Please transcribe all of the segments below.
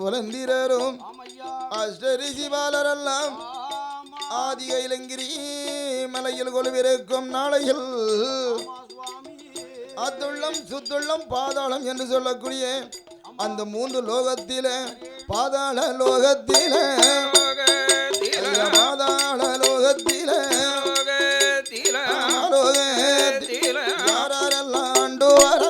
குலந்திரரும் அஷ்டரிசிபாலரெல்லாம் ஆதி இலங்கிரி மலையில் கொலுவிருக்கும் நாளையில் அத்துள்ளம் சுத்துள்ளம் பாதாளம் என்று சொல்லக்கூடிய அந்த 3 லோகத்தில பாதாள லோகத்தில பாதாள லோகத்தில யாரெல்லாம் ஆண்டு வர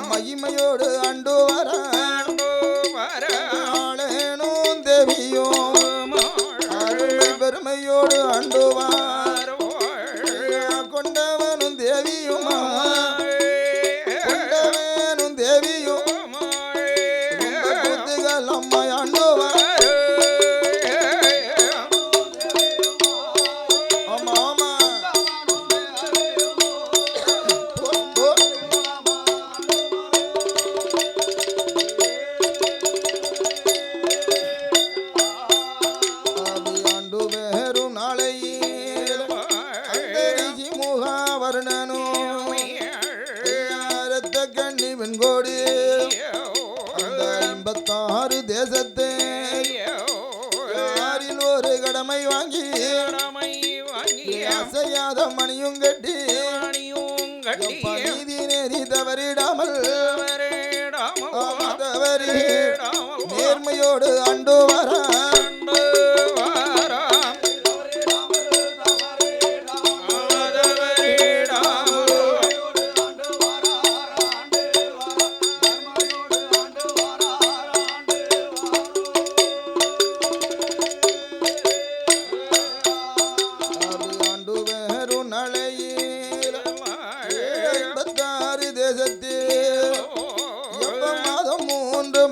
மகிமையோடு ஆண்டு வர தேவியும் பெருமையோடு ஆண்டு கொண்டவனும் தேவியுமா கொண்டவனும் தேவியும் அம்மா ஆண்டு தேசத்தை யாரில் ஒரு கடமை வாங்கி அசையாத மணியும் கட்டி நீதி நெறி தவறிடாமல் நேர்மையோடு ஆண்டு வர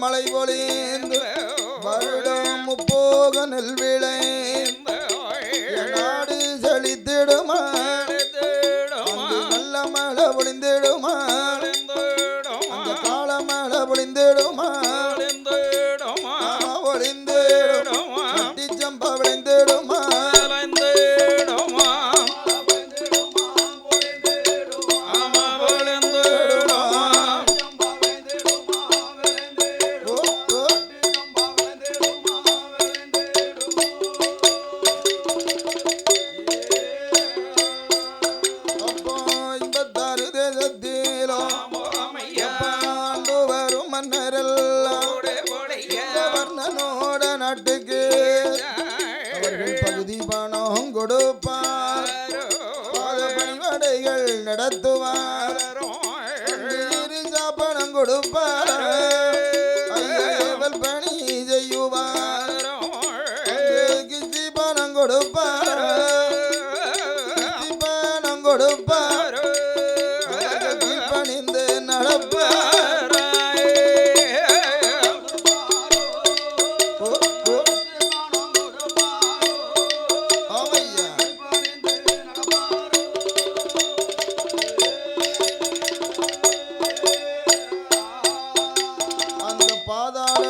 மழை பொழிந்து வருடம் போக நெல் விளைந்த நாடு செழித்திடுமா நல்ல மழை பொழிந்திடுமா அந்த கால மழை பொழிந்திடுமா பொழிந்திடும் சம்பா விளைந்திடுமா நாட்டுக்கு அவர்கள் பகுதி பணம் கொடுப்பார் பணிவடைகள் நடத்துவார் பணம் கொடுப்பார் பணி செய்யுவார் கிஸ்தி பணம் கொடுப்பார் பணம் கொடுப்பார் பணிந்து நடப்பார்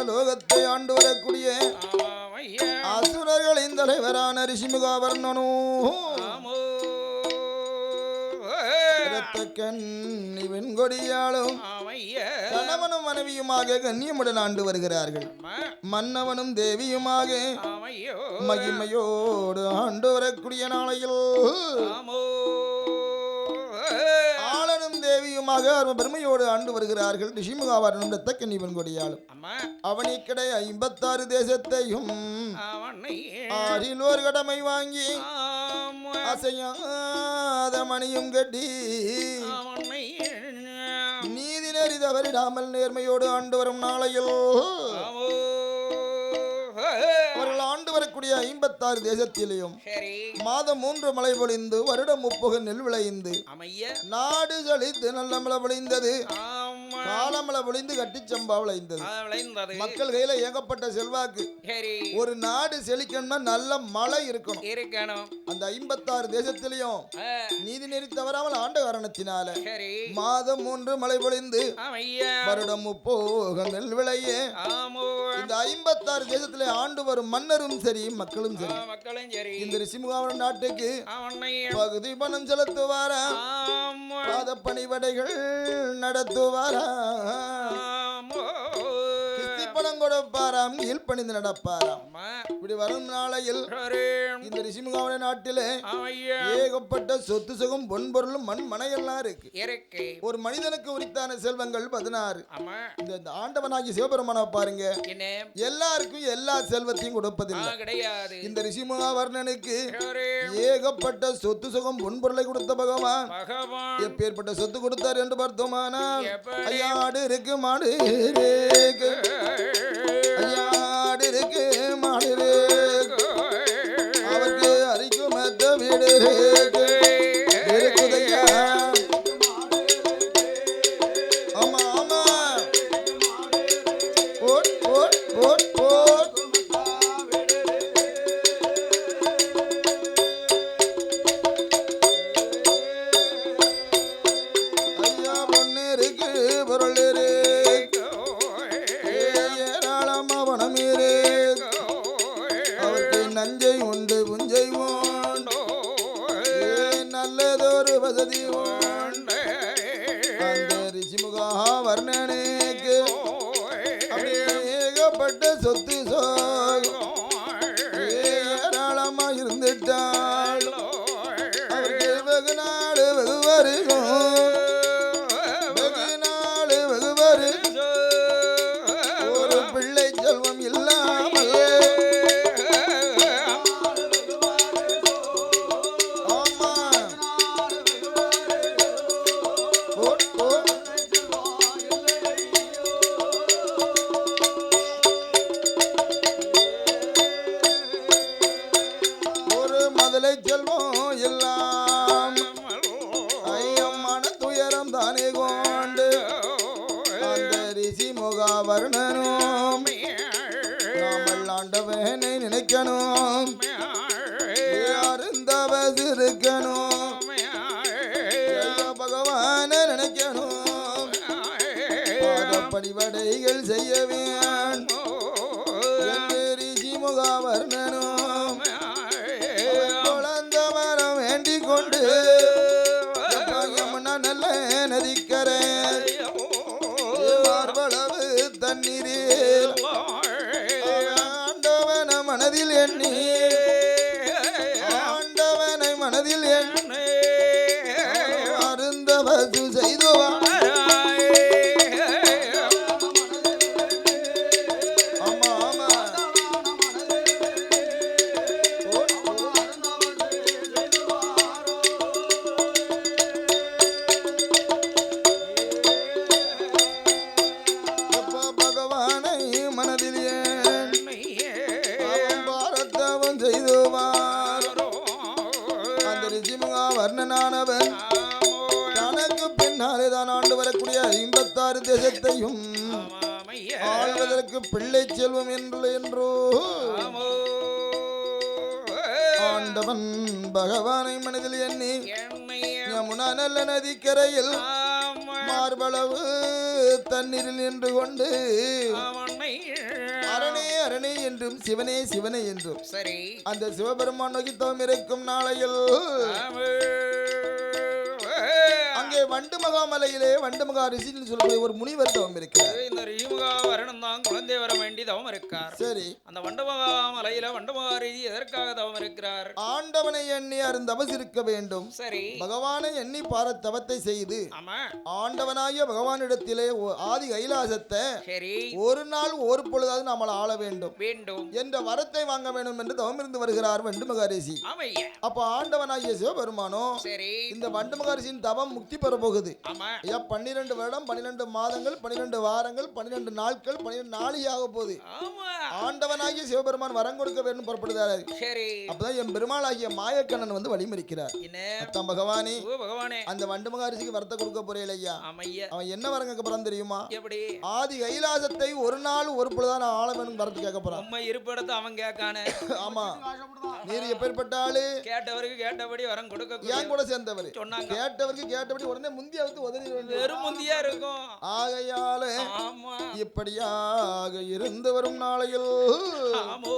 லோகத்தை ஆண்டு வரக்கூடிய அசுரர்களின் தலைவரான ரிஷிமுகாவர்ணனோ வெண்கொடியாலும் கணவனும் மனைவியுமாக கண்ணியமுடன் ஆண்டு வருகிறார்கள். மன்னவனும் தேவியுமாக மகிமையோடு ஆண்டு வரக்கூடிய நாளையில் தேவியுமாக பெருமையோடு ஆண்டு வருகிறார்கள். ரிஷிமுகாவர்ணனும் இரத்தக்கண்ணி வெண்கொடியாலும் அவனிக்கடை 56 தேசத்தையும் ஆறிலோர் கடமை வாங்கி அசையாத மணியும் கட்டி நீதி நெறி தவறிடாமல் நேர்மையோடு ஆண்டு வரும் நாளையில் வரக்கூடிய 56 தேசத்திலேயும் சரி மாதம் 3 மழை பொழிந்து வருடம் 30 நெல் விளைந்து அமைய நாடு செழித்து நல்ல மழை பொழிந்தது ஆமா காலமழை பொழிந்து கட்டிச்சம்பா விளைந்தது விளைந்தது மக்கள் கையில ஏகப்பட்ட செல்வாக்கு சரி ஒரு நாடு செழிக்கணும்னா நல்ல மழை இருக்கணும் இருக்கணும் அந்த 56 தேசத்திலையும் நீதி நெறி தவறாமல் ஆண்ட காரணத்தினால சரி மாதம் 3 மழை பொழிந்து அமைய வருடம் 30 நெல் விளையே ஆமோ இந்த 56 தேசத்திலே ஆண்டு வரும் மன்னரும் சரி மக்களும் சரி மக்களும் சரி இந்த ரிஷிமுகாவரம் நாட்டுக்கு அவனை பகுதி பணம் செலுத்துவாரா ஆமா பாத பணிவடைகள் நடத்துவாரா ஆமோ கிஸ்தி பணம் கொடுப்பாராம் கீழ்ப்பணிந்து நடப்பாராம் ஆமா இப்படி வரும் நாளையில் சரி இந்த ரிஷிமுகாவர நாட்டிலே அமைய ஏகப்பட்ட சொத்து சுகம் பொன்பொருளும் மண் மனையெல்லாம் இருக்கு இருக்கு ஒரு மனிதனுக்கு உரித்தான செல்வங்கள் 16 ஆமா இந்த ஆண்டவனாகி சிவபெருமான பாருங்க என்ன எல்லாருக்கும் எல்லா செல்வத்தையும் கொடுப்பதில்லை கிடையாது இந்த ரிஷிமுகாவர்ணனுக்கு சரி ஏகப்பட்ட சொத்து சுகம் பொன்பொருளை கொடுத்த பகவான் பகவான் எப்பேற்பட்ட சொத்து கொடுத்தார் என்று பார்த்தோமானால் எப்படி? ஐயா ஆடு இருக்கு மாடு இருக்கு ஐயா ஆடு இருக்கு மாடு இருக்கு அவருக்கு அரிக்கும் மெத்த வீடு இருக்கு இருக்குதையா ஆமா ஆமா போட் போட் போட் போட் ஐயா பொண்ணு இருக்கு பொருள் இருக்கு ஏராளமா பணம் இருக்கு அவருக்கு நஞ்சை உண்டு புஞ்சை உண்டு நல்லதொரு வசதி உண்டு அந்த ரிஷிமுகா வர்ணனுக்கு ஏகப்பட்ட சொத்து சோகம் ஏராளமா இருந்துட்டாள் அவருக்கு வெகு நாடு வெகு வருகும் வெகு நாடு வெகு வருகும் ஒரு பிள்ளை செல்வம் இல்லாமல் ஆமா போட் போட் ஒரு மதலை செல்வம் எல்லாம் ஐயம்மான துயரம் தானே கொண்டு அந்த ரிஷி முகாவர்ணனும் நாமல் ஆண்டவனை நினைக்கணும் அருந்தவஸ் இருக்கணும் ஐயா பகவானை நினைக்கணும் பாதப்படிவடைகள் செய்ய வேண்டும் ரிஷி முகாவர்ணனும் குழந்த வரம் வேண்டிக் கொண்டு யமுனா நல்ல நதிக்கரை மார்பளவு தண்ணீரில் ஆண்டவன மனதில் எண்ணி ஆண்டவனை மனதில் எண்ணி அருந்தவது செய்துவான் ஆமா ஆமா அப்பா பகவானை மனதில் எண்ணி அவன் பாரத்தவன் செய்துவார் அந்த ரிஷிமுகா வர்ணனானவன் தனக்கு பின்னாலே தான் ஆண்டு வரக்கூடிய 56 தேசத்தையும் ஆள்வதற்கு பிள்ளை செல்வம் என்றோ ஆண்டவன் பகவானை மனதில் எண்ணி யமுனா நல்ல நதிக்கரையில் மார்பளவு தண்ணீரில் நின்று கொண்டு அரணே அரணே என்றும் சிவனே சிவனே என்றும் சரி அந்த சிவபெருமான் நோக்கி தவம் இருக்கும் நாளையில் அங்கே வண்டு மகாமலையிலே வண்டு மகா ரிஷின்னு சொல்லக்கூடிய ஒரு முனிவர் தவம் இருக்கிறார். இந்த ரிஷிமுகா வரணும் தான் குழந்தை வர வேண்டி தவம் இருக்கார். சரி, அந்த மலையில வண்டமகா ரிஷி எதற்காக தவம் இருக்கிறார்? ஆண்டவனை எண்ணி அருந்தவஸ் இருக்க வேண்டும். சரி, பகவானை எண்ணி பார தவத்தை செய்து ஆமா ஆண்டவனாகிய பகவானிடத்திலே ஆதி கைலாசத்தை சரி ஒரு நாள் ஒரு பொழுதாவது நாம ஆள வேண்டும் வேண்டும் என்ற வரத்தை வாங்க வேண்டும் என்று தவம் இருந்து வருகிறார் வண்டு மகரிஷி. ஆமையா. அப்ப ஆண்டவனாகிய சிவபெருமானோ சரி இந்த வண்டு மகரிஷியின் தவம் முக்தி பெற வரப்போகுது ஆமா ஐயா 12 வருடம் 12 மாதங்கள் 12 வாரங்கள் 12 நாட்கள் 12 நாளியாக போகுது ஆமா ஆண்டவனாகிய சிவபெருமான் வரம் கொடுக்க வேண்டும் புறப்படுதாரு சரி அப்பதான் என் பெருமாளாகிய மாயக்கண்ணன் வந்து வழிமறிக்கிறார் என்ன அத்தான் பகவானே ஓ பகவானே அந்த வண்டு மகாரிஷிக்கு வரத்தை கொடுக்க போறேன் ஐயா ஆமையா அவன் என்ன வரம் கேட்க போறான் தெரியுமா எப்படி ஆதி கைலாசத்தை ஒரு நாள் ஒரு பொழுதான் ஆள வேணும் வரத்து கேட்க போறான் உண்மை இருப்பிடத்தை அவன் கேட்கானே ஆமா நீர் எப்பேற்பட்ட ஆளு கேட்டவருக்கு கேட்டபடி வரம் கொடுக்க ஏன் கூட சேர்ந்தவர் சொன்னாங்க கேட்டவருக்கு கேட்டபடி உடனே முந்திய வந்து உதறி வெறும் முந்தியா இருக்கும் ஆகையால ஆமா இப்படியாக இருந்து வரும் நாளையில் ஆமோ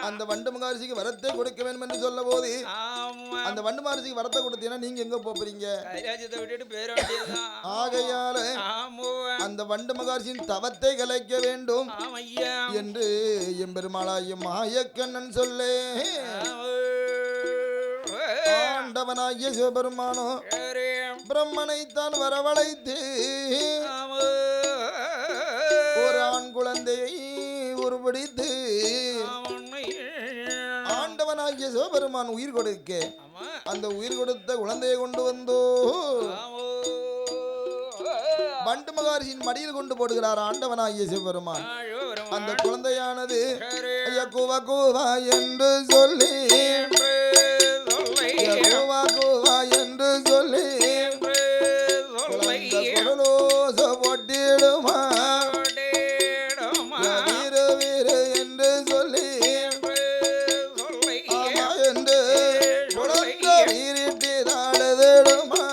அந்த வண்டு மகாரிஷிக்கு வரத்தை கொடுக்க வேண்டும் என்று சொல்ல போது ஆமா அந்த வண்டு மகாரிஷிக்கு வரத்தை கொடுத்தீங்கன்னா நீங்க எங்க போறீங்க கைலாசத்தை விட்டுட்டு பேர வேண்டியதுதான் ஆகையால ஆமோ அந்த வண்டு மகாரிஷியின் தவத்தை கலைக்க வேண்டும் ஆமையா என்று எம்பெருமாளாகிய மாயக்கண்ணன் சொல்லே ஆண்டவனாகிய சிவபெருமானோ பிரம்மனைத்தான் வரவழைத்து ஒரு ஆண் குழந்தையை உருவடித்து ஆண்டவனாகிய சிவபெருமான் உயிர் கொடுக்க அந்த உயிர் கொடுத்த குழந்தையை கொண்டு வந்தோ வண்டு மகாரிஷியின் மடியில் கொண்டு போடுகிறார் ஆண்டவனாகிய சிவபெருமான் அந்த குழந்தையானது ஐயா கூவா கூவா என்று சொல்லி கூவா கூவா என்று சொல்லி குழலோச போட்டிடுமா வீரு வீரு என்று சொல்லி ஆமா என்று குழந்தை வீரிட்டு தாழுதிடுமா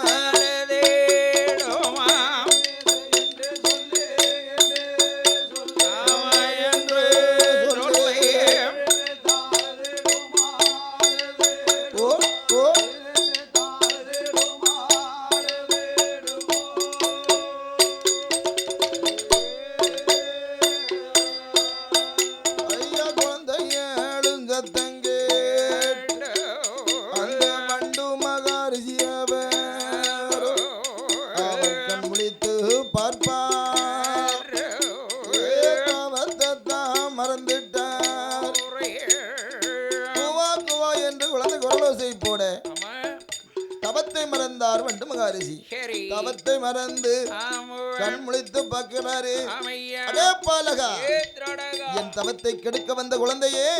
தவத்தை மறந்தார் வண்டு மகாரிஷி தவத்தை மறந்து கண் முழித்து பார்க்கிறாரு அடே பாலகா என் தவத்தை கெடுக்க வந்த குழந்தையே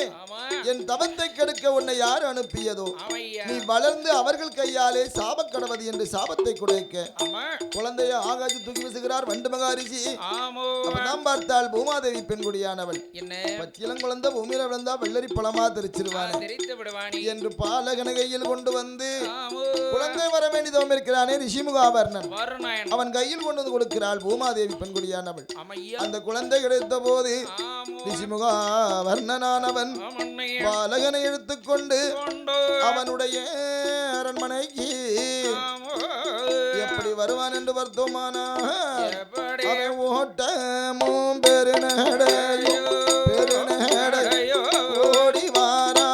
என் தவத்தை கெடுக்க உன்னை யார் அனுப்பியதோ நீ வளர்ந்து அவர்கள் கையாலே சாப கடவது என்று சாபத்தை குறைக்க குழந்தைய ஆகாசி தூக்கி வீசுகிறார் வண்டு மகாரிஷி அப்பதான் பார்த்தாள் பூமாதேவி பெண்குடியானவள் பச்சிலம் குழந்தை பூமியில விழுந்தா வெள்ளரி பழமா தெரிச்சிருவான் என்று பாலகன கையில் கொண்டு வந்து குழந்தை வர வேண்டியதும் இருக்கிறானே ரிஷிமுகாவர்ணன் அவன் கையில் கொண்டு வந்து கொடுக்கிறாள் பூமாதேவி பெண்குடியானவள் அந்த குழந்தை கிடைத்த போது ரிஷிமுகாவர்ணனானவன் பாலகனை எடுத்துக்கொண்டு அவனுடைய அரண்மனைக்கு எப்படி வருவான் என்று வருத்தமானா அவன் ஓட்டமும் பெருநடையோ பெருநடையோ ஓடி வாரா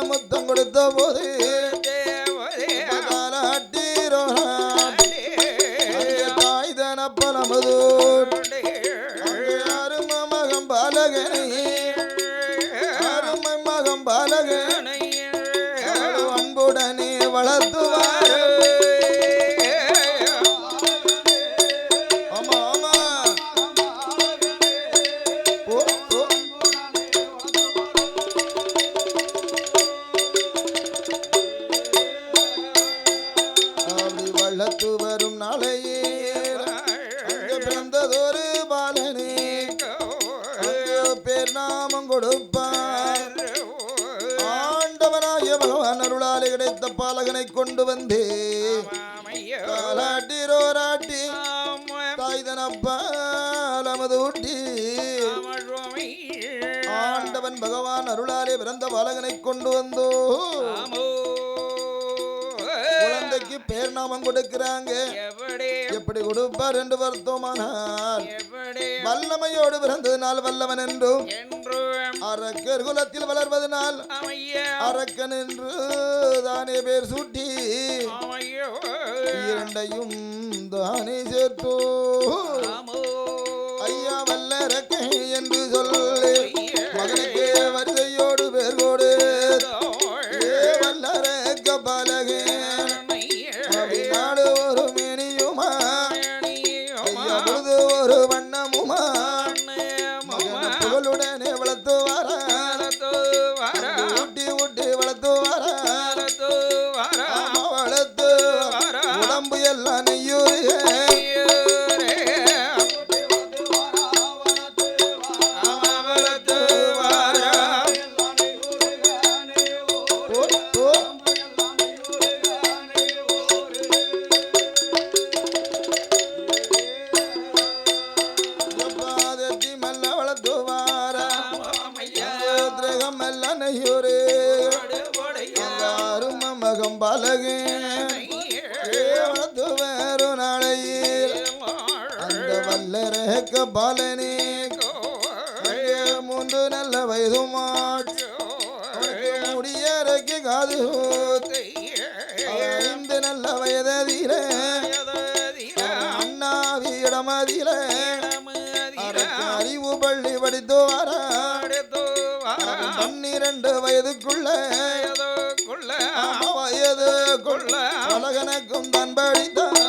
முத்தம் கொடுத்த போது தாய்தன பலமது அருமை மகம் பாலகனை அருமை மகம் பாலகனை அன்புடனே வளர்த்துவார் வரும் நாளையே பிறந்ததொரு பாலனே பேர் நாமம் கொடுப்பார் ஆண்டவனாகிய பகவான் அருளாலே கிடைத்த பாலகனை கொண்டு வந்து காலாட்டிரோராட்டி தாய்தனப்பாலமது ஊட்டி அவன் பகவான் அருளாலே பிறந்த பாலகனை கொண்டு வந்தோ குழந்தைக்கு பேர் நாமம் கொடுக்கிறாங்க. எப்படி கொடுப்பார் என்று வருத்தமானார். வல்லமையோடு பிறந்ததினால் வல்லவன் என்றும் அரக்கர் குலத்தில் வளர்வதனால் அரக்கன் என்று தானே பேர் சூட்டி இரண்டையும் தானே சேர்த்தோ ஐயா வல்லரக்கை என்று சொல்லி மகனுக்கு வரிசையோடு பேர் கொடு வல்லரக்க பலகே நாடு ஒரு மேனியுமா ஐயா பொழுது ஒரு வண்ணமுமா மகன் புகழுடனே வளர்த்து வாரா ஊட்டி ஊட்டி வளர்த்து வாரா வளர்த்து உடம்பு எல்லாம் நெய்யூரே பலகே வேறு நாளையில் அந்த வல்லரக்க பாலனே மூன்று நல்ல வயது முடியறக்கு காது ஐந்து நல்ல வயதில அண்ணாவிடமதில அறிவு பள்ளி படித்து வர 12 வயதுக்குள்ள வயது கொள்ள உலகனுக்கும் தான் படித்தான்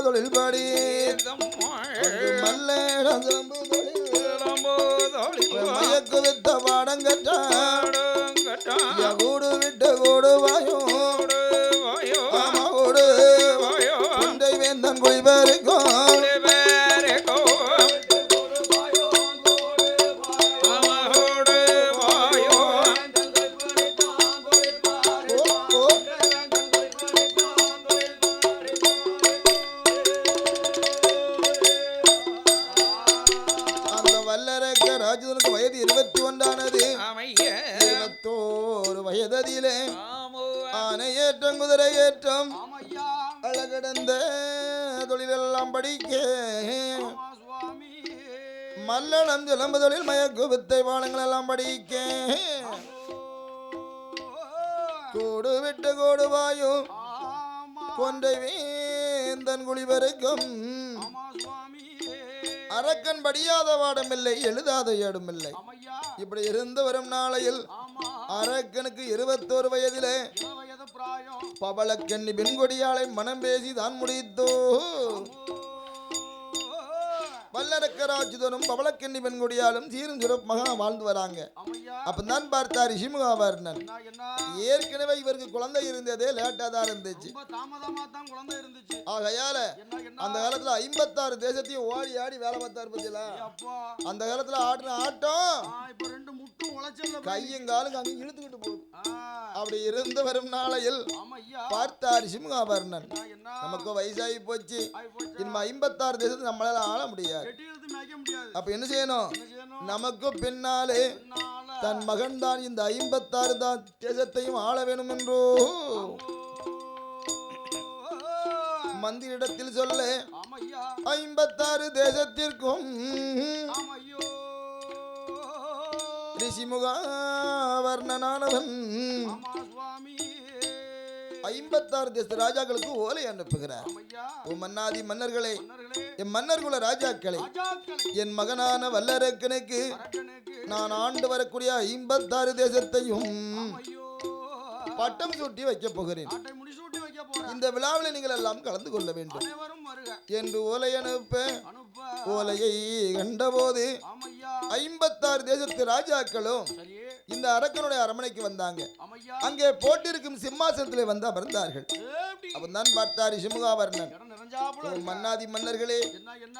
தொழில் படி மயக்கு வித்த பாடம் கட்டா கூடு விட்டு கூடுவாயோ ஓடு குண்டை வேந்தன் குடிபெருக்கும் ராஜனுக்கு வயது 21 21 வயதிலே ஆனை ஏற்றம் குதிரை ஏற்றம் அழகடந்த தொழிலெல்லாம் படிக்க மல்லளம் சிலம்பு தொழில் மயக்கு வித்தை பாடங்கள் எல்லாம் படிக்க கூடு விட்டு கூடுவாயும் கொன்றை வேந்தன் குழிவரைக்கும் அரக்கன் படியாத வாடமில்லை எழுதாத ஏடுமில்லை. இப்படி இருந்து வரும் நாளையில் அரக்கனுக்கு 21 வயதிலே பவளக்கண்ணி பெண்கொடியாளை மனம் பேசி தான் முடித்தோ வல்லரக்கராஜுதனும் பவளக்கண்ணி பெண்கொடியாலும் சீரும் சிறப்பாக வாழ்ந்து வராங்க. அப்பதான் பார்த்தார் ரிஷிமுகாவர்ணன். ஏற்கனவே இவருக்கு குழந்தை இருந்ததே லேட்டா தான் இருந்துச்சு. ஆகையால அந்த காலத்துல 56 தேசத்தையும் ஓடி ஆடி வேலை பார்த்தாரு பத்தியா. அந்த காலத்துல ஆடின ஆட்டம் கையும் காலும் அங்க இழுத்துக்கிட்டு போகுது. அப்படி இருந்து வரும் நாளையில் பார்த்தார் ரிஷிமுகாவர்ணன். நமக்கு வயசாகி போச்சு, இனிமே 56 தேசத்தை நம்மளால ஆள முடியாது. அப்ப என்ன செய்யணும்? நமக்கு பின்னாலே தன் மகன் தான் இந்த 56 தேசத்தையும் ஆள வேணும் என்றோ மந்திரிடத்தில் சொல்ல 56 தேசத்திற்கும் ரிஷிமுகாவர்ணனானவன் 56 தேச ராஜாக்களுக்கு ஓலை அனுப்புகிறார். ஓ மன்னாதி மன்னர்களே, என் மன்னர்குல ராஜாக்களே, என் மகனான வல்லரக்கனுக்கு நான் ஆண்டு வரக்கூடிய 56 தேசத்தையும் பட்டம் சூட்டி வைக்க போகிறேன். இந்த விழாவில் நீங்கள் எல்லாம் கலந்து கொள்ள வேண்டும் என்று ஓலை அனுப்ப, ஓலையை கண்டபோது 56 தேசத்து ராஜாக்களும் இந்த அரக்கனுடைய அரமனைக்கு வந்தாங்க. அங்கே போட்டிருக்கும் சிம்மாசனத்திலே வந்து அமர்ந்தார்கள். அவன்தான் பார்த்தார் சிமுகாவர்ணன். மன்னாதி மன்னர்களே,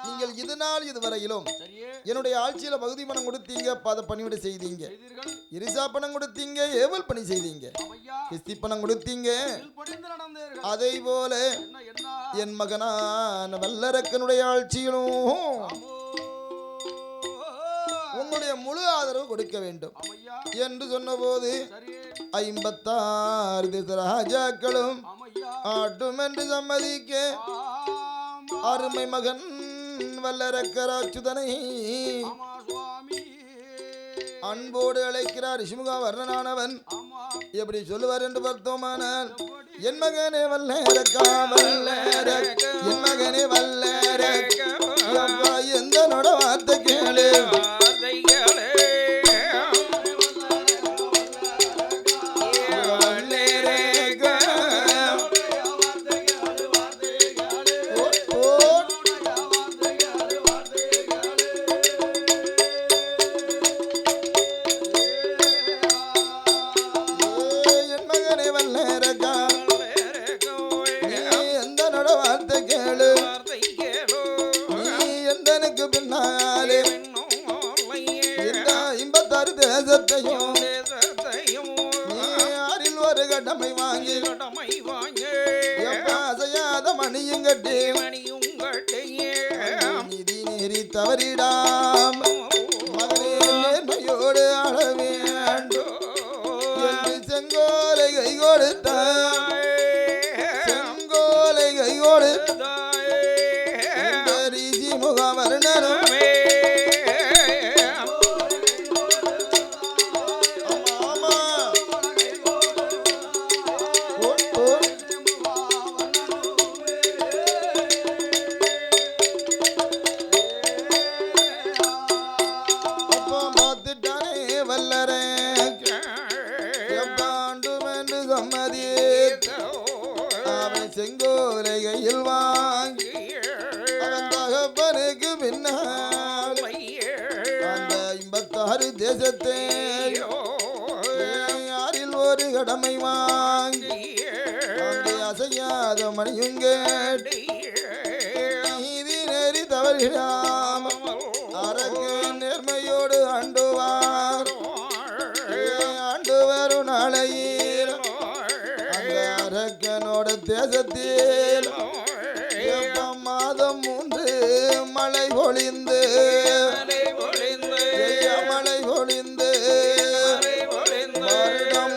நீங்கள் இது நாள் இதுவரையிலும் என்னுடைய ஆட்சியில பகுதி பணம் கொடுத்தீங்க, பாத பணிவிட செய்தீங்க, இரிசா பணம் கொடுத்தீங்க, ஏவல் பணி செய்தீங்க, கிஸ்தி பணம் கொடுத்தீங்க. அதை போல என் மகனான வல்லரக்கனுடைய ஆட்சியிலும் உங்களுடைய முழு ஆதரவு கொடுக்க வேண்டும் என்று சொன்னபோது 56 ராஜாக்களும் ஆட்டும் என்று சம்மதிக்க அருமை மகன் வல்லரக்கராட்சுதனை அன்போடு அழைக்கிறார். ரிஷிமுகாவர்ணனானவன் எப்படி சொல்லுவார் என்று பார்த்தோமானால், என் மகனே வல்லரக்கா வல்லரக்க, என் மகனே வல்லரக்க, எந்த நொட வார்த்தை கேளு, தவறிடாம் மகனே நேர்மையோடு ஆள வேண்டும் என்று செங்கோலை கை கொடுத்தாய், செங்கோலை கை கொடுத்தாய் ரிஷிமுகாவர்ணனும் செங்கோலை கையில் வாங்கி அவன் தகப்பனுக்கு பின்னால் அந்த 56 தேசத்தை யாரில் ஒரு கடமை வாங்கி அங்கே அசையாத மணியும் கேட்டு நீதி நெறி தவறிடாமல் அரக்கு நேர்மையோடு ஆண்டுவார். ஆண்டு வரும் நாளையில் அந்த அரக்கனோட தேசத்தில் மாதம் 3 மழை பொழிந்து மழை பொழிந்து வருடம்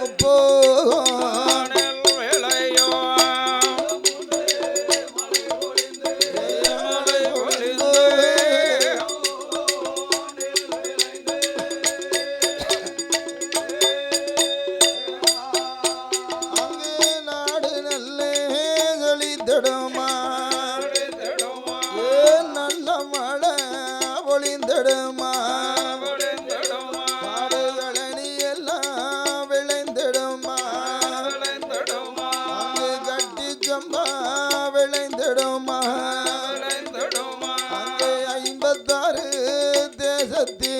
விளைந்திடுமா. அங்கே 56 தேசத்தில்